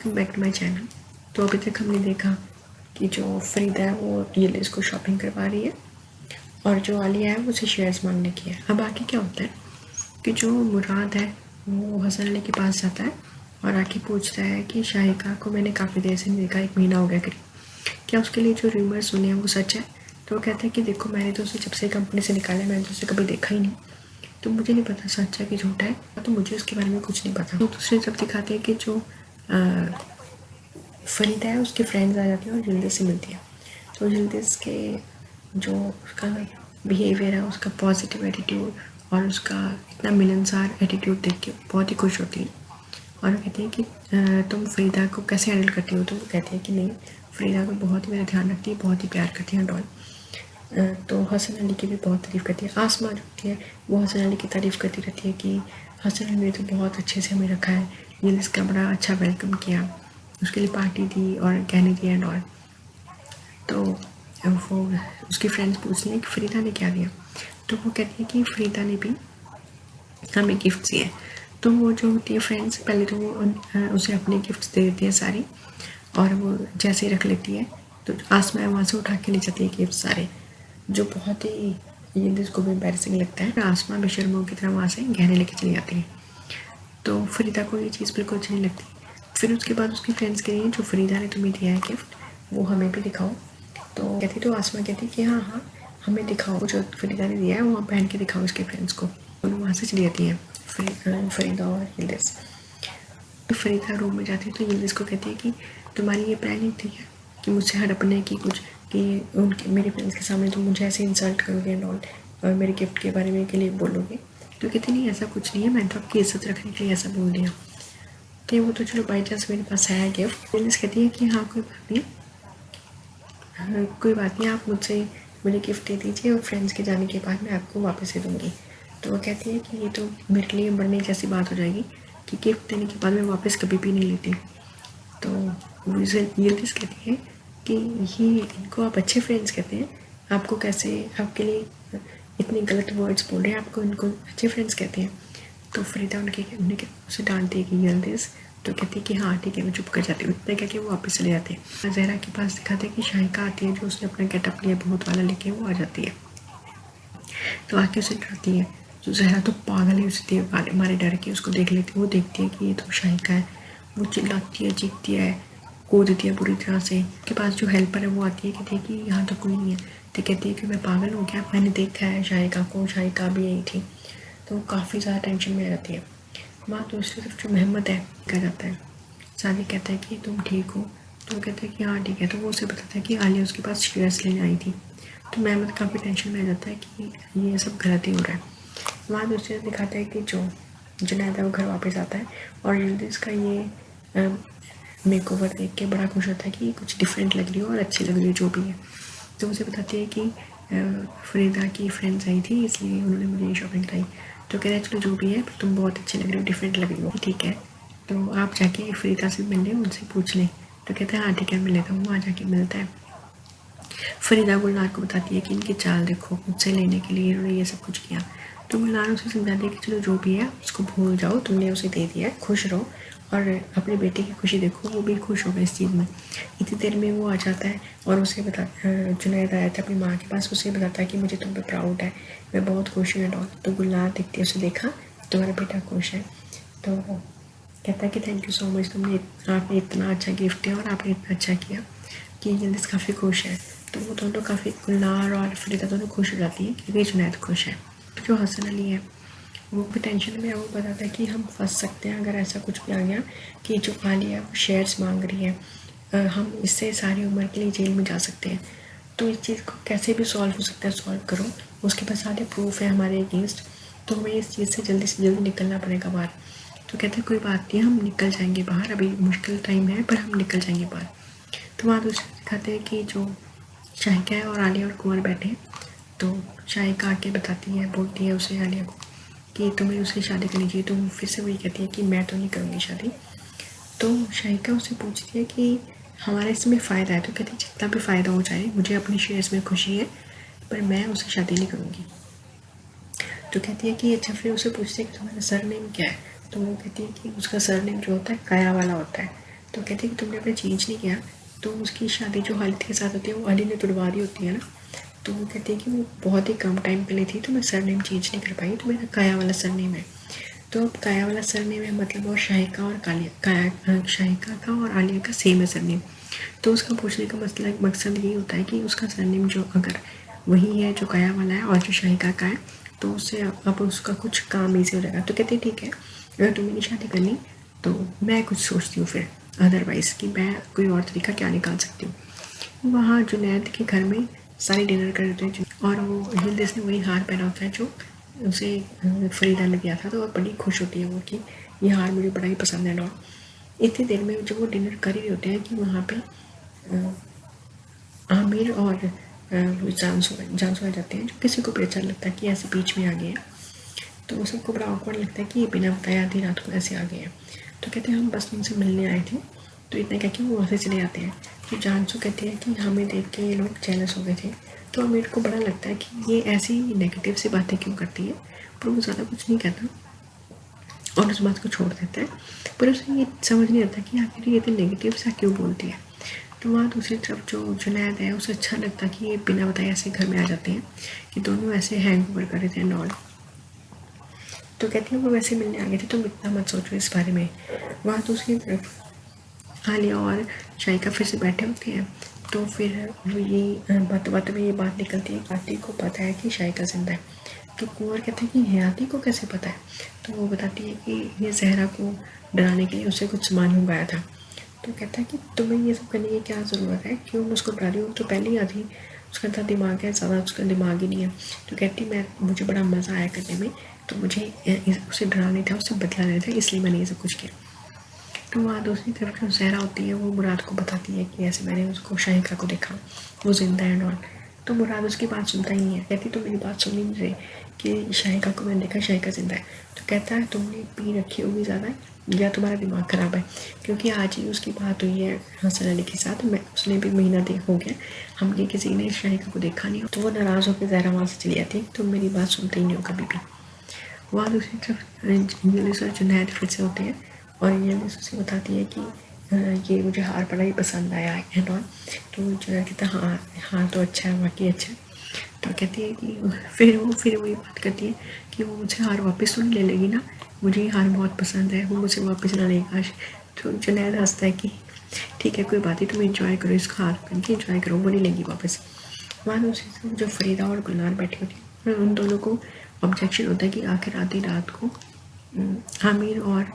Welcome back to my channel. तो अभी तक हमने देखा कि जो फरीदा है वो यलिस को शॉपिंग करवा रही है और जो आलिया है वो उसे शेयर्स मांगने की है। अब आगे क्या होता है कि जो मुराद है वो हसन अली के पास जाता है और आके पूछता है कि शाहिका को मैंने काफ़ी देर से नहीं देखा, 1 महीना हो गया करीब, क्या उसके लिए जो रूमर सुने हैं वो सच है। तो वो कहता है कि देखो मैंने तो उसे जब से कंपनी से निकाला मैंने तो उसे कभी देखा ही नहीं, तो मुझे नहीं पता सच है कि झूठा है, तो मुझे उसके बारे में कुछ नहीं पता। तो दूसरी तरफ दिखाते हैं कि जो फरीदा है उसके फ्रेंड्स आ जाती हैं और जल्दी से मिलती है। तो जल्दी के जो उसका बिहेवियर है, उसका पॉजिटिव एटीट्यूड और उसका इतना मिलनसार एटीट्यूड देख के बहुत ही खुश होती है और कहती है कि तुम फरीदा को कैसे हैंडल करती हो। तो वो कहती है कि नहीं, फरीदा को बहुत ही मेरा ध्यान रखती है, बहुत ही प्यार करती है डॉल। तो हसन अली की भी बहुत तारीफ़ करती है। आसमा जो होती है वो हसन अली की तारीफ़ करती रहती है कि हसन अली ने तो बहुत अच्छे से हमें रखा है, ये इसका बड़ा अच्छा वेलकम किया, उसके लिए पार्टी दी और गहने दिए एंड ऑल। तो वो उसकी फ्रेंड्स पूछती हैं कि फरीदा ने क्या दिया। तो वो कहती है कि फरीदा ने भी हमें गिफ्ट दिए। तो वो जो होती है फ्रेंड्स, पहले तो वो उसे अपने गिफ्ट्स दे देती है सारी और वो जैसे ही रख लेती है तो आसमा वहाँ से उठा के ले जाती है गिफ्ट सारे, जो बहुत ही ये को भी एम्बैरेसिंग लगता है। आसमा बेशर्मों की तरह वहाँ से गहने लेके चली जाती है। तो फरीदा को ये चीज़ बिल्कुल अच्छी नहीं लगती। फिर उसके बाद उसकी फ्रेंड्स कह रही हैं जो फरीदा ने तुम्हें दिया है गिफ्ट वो हमें भी दिखाओ। तो कहती तो आसमा कहती कि हाँ हाँ हमें दिखाओ, जो फरीदा ने दिया है वो पहन के दिखाओ उसके फ्रेंड्स को। और वहाँ से चली जाती हैं फरीदा और यिल्दिज़। तो फरीदा रूम में जाती है तो यिल्दिज़ को कहती है कि तुम्हारी ये प्लानिंग थी क्या कि मुझसे हड़पने की कुछ, कि उनके मेरे फ्रेंड्स के सामने तुम मुझे ऐसे इंसल्ट करोगे एंड ऑल और मेरे गिफ्ट के बारे में के लिए बोलोगे। तो कहती नहीं ऐसा कुछ नहीं है, मैंने तो आपकी इज्जत रखने के लिए ऐसा बोल दिया कि वो तो चलो बाई चांस मेरे पास है गिफ्ट। यिल्दिज़ कहती है कि हाँ कोई बात नहीं, कोई बात नहीं, आप मुझे गिफ्ट दे दीजिए और फ्रेंड्स के जाने के बाद मैं आपको वापस दे दूँगी। तो वो कहती है कि ये तो मेरे लिए मरने जैसी बात हो जाएगी कि गिफ्ट देने के बाद मैं वापस कभी भी नहीं लेती। तो यिल्दिज़ कहती है कि ये इनको आप अच्छे फ्रेंड्स कहते हैं, आपको कैसे आपके लिए इतने गलत वर्ड्स बोल रहे हैं, आपको इनको अच्छे फ्रेंड्स कहते हैं। तो फरीदा उन्हें उसे डांटती है कि यिल्दिज़, तो कहती है कि हाँ ठीक है मैं चुप कर जाती हूँ। इतना क्या कि वो वापस चले जाते हैं। ज़हरा के पास दिखाते हैं कि शाहिका आती है, जो उसने अपना गेटअप लिया बहुत वाला लेके वो आ जाती है। तो आके उसे डरती है, जो ज़हरा तो पागल है, उसे मारे डर के उसको देख लेती है। वो देखती है कि ये तो शाहिका है, वो चिल्लाती है, चीखती है, कूदती है बुरी तरह से। के पास जो हेल्पर है वो आती है कि देखिए यहाँ तो कोई नहीं है। तो कहती है कि मैं पागल हो गया, मैंने देखा है शाहिका को, शाहिका भी यही थी। तो वो काफ़ी ज़्यादा टेंशन में रहती है। वहाँ दूसरी तरफ जो मोहम्मद है कह जाता है, सादी कहता है कि तुम ठीक हो। तो वो कहता है कि हाँ ठीक है। तो वो उसे बताता है कि आलिया उसके पास शेयर्स लेने आई थी। तो महमद काफ़ी टेंशन में आ जाता है कि ये सब गलत ही हो रहा है। वहाँ दूसरे दिखाता है कि जो जुनैद है वो घर वापस आता है और जल्दी इसका ये मेकओवर देख के बड़ा खुश होता है कि कुछ डिफरेंट लग रही हो और अच्छी लग रही हो जो भी है। तो उसे बताती है कि फरीदा की फ्रेंड्स आई थी इसलिए उन्होंने मुझे ये शॉपिंग कराई। तो कह रहे चलो जो भी है तुम बहुत अच्छी लग रही हो, डिफरेंट लग रही हो, ठीक है तो आप जाके फरीदा से मिल लें, उनसे पूछ लें। तो कहते हैं हाँ ठीक है मिल लेता हूँ। वहाँ जाके मिलता है। फरीदा गुलनार को बताती है कि इनकी चाल देखो, मुझसे लेने के लिए इन्होंने ये सब कुछ किया। तो गुलनार उसे समझाती है कि चलो जो भी है उसको भूल जाओ, तुमने उसे दे दिया है, खुश रहो और अपने बेटे की खुशी देखो, वो भी खुश होगा इस चीज़ में। इतनी देर में वो आ जाता है और उसे जुनैद आया था अपनी माँ के पास, उसे बताता है कि मुझे तुम पे प्राउड है, मैं बहुत खुश हूँ एंड ऑल। तो गुलनार देखती है उसे, देखा तुम्हारा बेटा खुश है। तो कहता है कि थैंक यू सो मच, आपने इतना अच्छा गिफ्ट दिया और आपने इतना अच्छा किया कि यिल्दिज़ काफ़ी खुश है। तो वो दोनों काफ़ी, गुलनार और फरीदा दोनों खुश हो जाती हैं क्योंकि जुनैद खुश है। जो हसन अली है वो भी टेंशन में है। वो बताता है कि हम फंस सकते हैं अगर ऐसा कुछ भी आ गया कि जो आलिया वो शेयर्स मांग रही है, हम इससे सारी उम्र के लिए जेल में जा सकते हैं। तो इस चीज़ को कैसे भी सॉल्व हो सकता है, सॉल्व करो, उसके पास सारे प्रूफ है हमारे अगेंस्ट, तो हमें इस चीज़ से जल्दी निकलना पड़ेगा बाहर। तो कहते हैं कोई बात नहीं, हम निकल जाएंगे बाहर, अभी मुश्किल टाइम है पर हम निकल जाएंगे बाहर। तो वहाँ दूसरे दिखाते हैं कि जो शाहिका है और आलिया और कुंवर बैठे। तो शाहिका आके बताती है, बोलती है उसे आलिया को कि तुम्हें उससे शादी करनी चाहिए। तो वो फिर से वही कहती है कि मैं तो नहीं करूँगी शादी। तो शाहिका उससे पूछती है कि हमारे इसमें फ़ायदा है। तो कहती है जितना भी फ़ायदा हो जाए, मुझे अपने शेयर्स में खुशी है पर मैं उससे शादी नहीं करूँगी। तो कहती है कि अच्छा, फिर उसे पूछते हैं कि तुम्हारा सरनेम क्या है। तो वो कहती है कि उसका सरनेम जो होता है काया वाला होता है। तो कहती है कि तुमने अपने चेंज नहीं किया, तो उसकी शादी जो हालिद के साथ होती है वो अली ने तुड़वा दी होती है ना। तो वो कहती है कि वो बहुत ही कम टाइम के लिए थी, तो मैं सरनेम चेंज नहीं कर पाई, तो मेरा काया वाला सरनेम है। तो अब काया वाला सरनेम है मतलब, और शाहिका और काया, शाहिका का और आलिया का सेम है सरनेम। तो उसका पूछने का मकसद यही होता है कि उसका सरनेम जो अगर वही है जो काया वाला है और जो शाहिका का है, तो उससे अब उसका कुछ काम ईजी हो जाएगा। तो कहते हैं ठीक है, अगर तुम्हें नहीं शादी करनी तो मैं कुछ सोचती हूँ फिर अदरवाइज़ कि मैं कोई और तरीका क्या निकाल सकती हूँ। वहाँ जुनैद के घर में सारे डिनर कर रहे थे और वो हिल्दिस ने वही हार पहना होता है जो उसे फरीदा ने दिया था, तो वो बड़ी खुश होती है वो कि ये हार मुझे बड़ा ही पसंद है। और इतनी देर में जब वो डिनर कर ही रहे होते हैं कि वहाँ पे आमिर और जानसू आ जाते हैं, जो किसी को भी अच्छा लगता है कि ऐसे बीच में आ गए हैं। तो वो सबको बड़ा ऑकवर्ड लगता है कि ये बिना बताए आधी रात को ऐसे आ गए हैं। तो कहते हैं हम बस उनसे मिलने आए थे, तो इतना कह के वो वहाँ से चले जाते हैं। तो जानसू कहती है कि हमें देख के ये लोग जेलस हो गए थे। तो आमिर को बड़ा लगता है कि ये ऐसी नेगेटिव सी बातें क्यों करती है, पर वो ज़्यादा कुछ नहीं कहता और उस बात को छोड़ देता है। पर उसे ये समझ नहीं आता कि आखिर ये इतनी नेगेटिव सा क्यों बोलती है। तो वहाँ दूसरी तरफ जो जुनैद है उसे अच्छा लगता कि ये बिना बताए ऐसे घर में आ जाते हैं, कि दोनों ऐसे हैंग ओवर कर रहे थे एंड ऑल। तो कहती है वो वैसे मिलने आ गए थे, तुम इतना मत सोचो इस बारे में। वहाँ दूसरी तरफ आलिया और शाहिका फिर से बैठे होते हैं। तो फिर वो ये बात में ये बात निकलती है, आरती को पता है कि शाहिका जिंदा है। तो कुंवर कहते हैं कि हयाती को कैसे पता है। तो वो बताती है कि ये जहरा को डराने के लिए उसे कुछ सामान मंगाया था। तो कहता है कि तुम्हें ये सब करने की क्या ज़रूरत है, क्यों उसको डरा रही हो, तो पहले ही आधी उसका इतना दिमाग है, ज़्यादा उसका दिमाग ही नहीं है। तो कहती मुझे बड़ा मज़ा आया करने में, तो मुझे उसे डरा नहीं था, उसे बदला नहीं था, इसलिए मैंने ये सब कुछ किया। तो वहाँ दूसरी तरफ जो जहरा होती है वो मुराद को बताती है कि ऐसे मैंने उसको शाहिका को देखा, वो जिंदा है और। तो मुराद उसकी बात सुनता ही नहीं है, कहती तो मेरी बात सुन ही नहीं रही कि शाहिका को मैंने देखा, शाहिका जिंदा है। तो कहता है तुमने पी रखी होगी ज़्यादा या तुम्हारा दिमाग ख़राब है, क्योंकि आज ही उसकी बात हुई है हसन अली के साथ, मैं उसने भी महीना हो गया हमने किसी ने शाहिका को देखा नहीं। तो वो नाराज़ होकर जहरा वहाँ से चली जाती है, तुम मेरी बात सुनते ही नहीं हो कभी भी। वहाँ दूसरी तरफ इंग्लिश और जुनैद फिर से होते हैं और इंग्लिश उसे बताती है कि ये मुझे हार बड़ा ही पसंद आया है नॉन। तो जुनैद कहता है हाँ हाँ तो अच्छा है, वाकई अच्छा है। तो कहती है कि फिर वो ये बात करती है कि वो मुझे हार वापस तो नहीं ले लेगी ना, मुझे ये हार बहुत पसंद है, वो मुझे वापस ना लेगा। तो जुनैद हंसता है कि ठीक है कोई बात नहीं, तुम इंजॉय करो इसका हार पहन के, इंजॉय करो, वो नहीं लेंगी वापस। वहाँ दूसरी तरफ जो फरीदा और गुलनार बैठी होती है, उन दोनों को ऑब्जेक्शन होता है कि आखिर आधी रात को आमिर और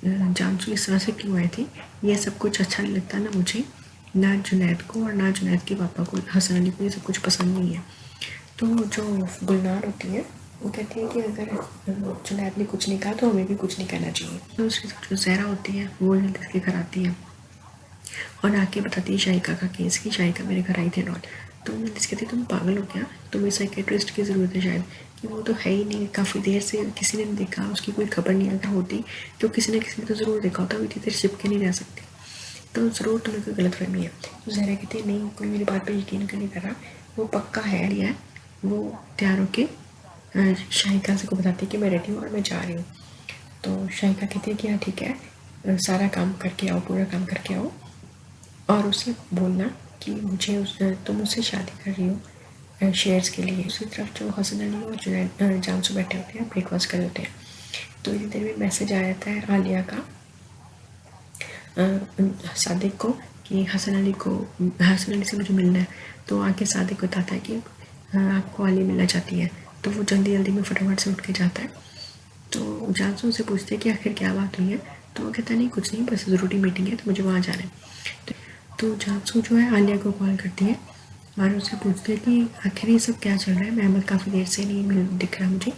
जानसू इस तरह से क्यों आए थे। ये सब कुछ अच्छा नहीं लगता ना मुझे, ना जुनैद को और ना जुनैद के पापा को, हसन अली को ये सब कुछ पसंद नहीं है। तो जो गुलनार होती है वो कहती है कि अगर जुनैद ने कुछ नहीं कहा तो हमें भी कुछ नहीं कहना चाहिए। तो उसकी जो जहरा होती है वो जल्दी के घर आती है और आके बताती है शाहिका का केस कि शाहिका मेरे घर आई थी नॉट। तो जल्दी कहती तुम पागल हो क्या, तुम्हें साइकेट्रिस्ट की ज़रूरत है शायद, कि वो तो है ही नहीं, काफ़ी देर से किसी ने नहीं देखा, उसकी कोई खबर नहीं अगर होती तो किसी ने तो ज़रूर देखा होता, वो इतनी देर छिप के नहीं रह सकती, तो ज़रूर तुम्हें कोई गलतफहमी है। तो जहरा कहती है नहीं, कोई मेरी बात पर यकीन नहीं कर रहा, वो पक्का है लिया है। वो तैयार होके शाहिका से को बताती है कि मैं रेडी हूँ और मैं जा रही हूँ। तो शाहिका कहती है कि हाँ ठीक है, सारा काम करके आओ, पूरा काम करके आओ और उसे बोलना कि तुम मुझसे शादी कर रही हो शेयर्स के लिए। दूसरी तरफ जो हसन अली और जुनैद जानसू बैठे होते हैं, ब्रेकफास्ट कर रहे होते हैं। तो इतनी देर में मैसेज आ जाता है आलिया का सादिक को कि हसन अली से मुझे मिलना है। तो आके सादिक बताता है कि आपको आलिया मिलना चाहती है। तो वो जल्दी जल्दी में फटाफट से उठ के जाता है। तो जानसू से पूछते हैं कि आखिर क्या बात हुई है। तो वो कहता नहीं कुछ नहीं, बस ज़रूरी मीटिंग है तो मुझे वहाँ जाना है। तो जानसू जो है आलिया को कॉल करती है और उससे पूछती है कि आखिर ये सब क्या चल रहा है, महमद काफ़ी देर से नहीं दिख रहा मुझे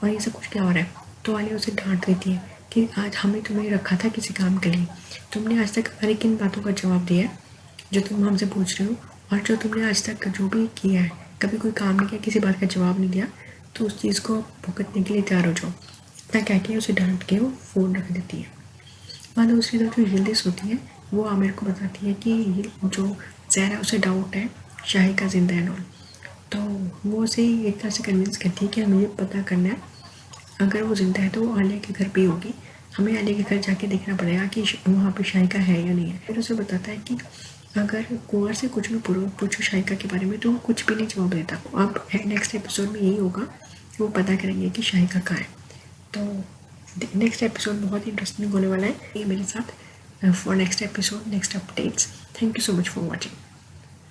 और ये सब कुछ क्या हो रहा है। तो आलिया उसे डांट देती है कि आज हमने तुम्हें रखा था किसी काम के लिए, तुमने आज तक हमारी किन बातों का जवाब दिया है जो तुम हमसे पूछ रहे हो, और जो तुमने आज तक जो भी किया है कभी कोई काम नहीं किया, किसी बात का जवाब नहीं दिया, तो उस चीज़ को भुगतने के लिए तैयार हो जाओ। इतना कह के उसे डांट के वो फ़ोन रख देती है। बाद दूसरी तरफ जो हिल्दिस होती है वो आमिर को बताती है कि जो जहरा उसे डाउट है शाहिका जिंदा है नॉन। तो वो उसे एक तरह से कन्विंस करती है कि हमें पता करना है, अगर वो जिंदा है तो वो आलिया के घर पे होगी, हमें अली के घर जाके देखना पड़ेगा कि वहाँ पे शाहिका है या नहीं है। फिर उसे बताता है कि अगर कुंवर से कुछ भी पूछो शाहिका के बारे में तो वो कुछ भी नहीं जवाब देता। अब नेक्स्ट एपिसोड में यही होगा कि वो पता करेंगे कि शाहिका कहाँ है। तो नेक्स्ट एपिसोड बहुत इंटरेस्टिंग होने वाला है ये मेरे साथ। For next episode, next updates, thank you so much for watching.